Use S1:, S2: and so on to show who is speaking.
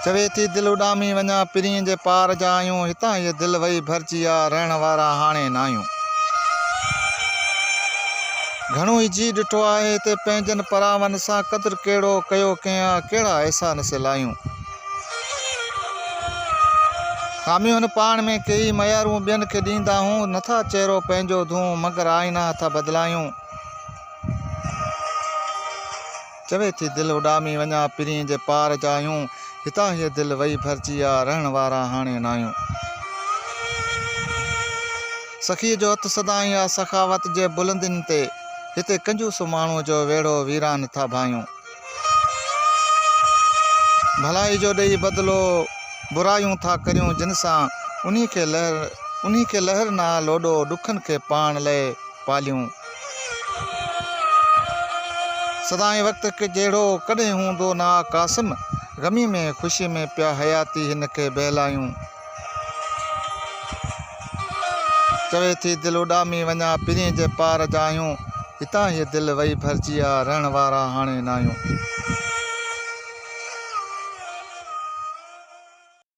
S1: चवे थी दिल उॾामी वञा पिरीअ जे पार जा आहियूं हितां ये दिल वई भरिजी आहे रहण वारा हाणे न आहियूं। घणो ई जी ॾिठो आहे हिते पंहिंजनि परावन सां क़दुरु कहिड़ो कयो कंहिं कहिड़ा अहसान सिलायूं। खामियूं हिन पाण में कई मयारूं ॿियनि खे ॾींदा हूं नथा चहिरो पंहिंजो धूं मगर आईना था बदिलायूं। चवे थी दिल उॾामी वञा पिरीअ जे पार जा आहियूं हितां हीअ दिल वई भरिजी आहे रहण वारा हाणे न आहियूं। सखीअ जो हथु सदाईं आहे सखावत जे बुलंदियुनि ते हिते कंजूस माण्हूअ जो वेड़ो वीरान था भायूं। भलाई जो ॾेई बदिलो बुरायूं था करियूं जिन सां उन्ही खे लहर ना लोॾो ॾुखनि खे पाण लाइ पालियूं। सदाईं वक़्त के जहिड़ो कॾहिं हूंदो ना कासिम ग़मी में ख़ुशी में पिया हयाती हिन खे बहलायूं। चवे थी दिल उॾामी वञा पिरीअ जे पार जा आहियूं हितां हीअ दिल वई भरिजी आहे रहण वारा हाणे न आहियूं।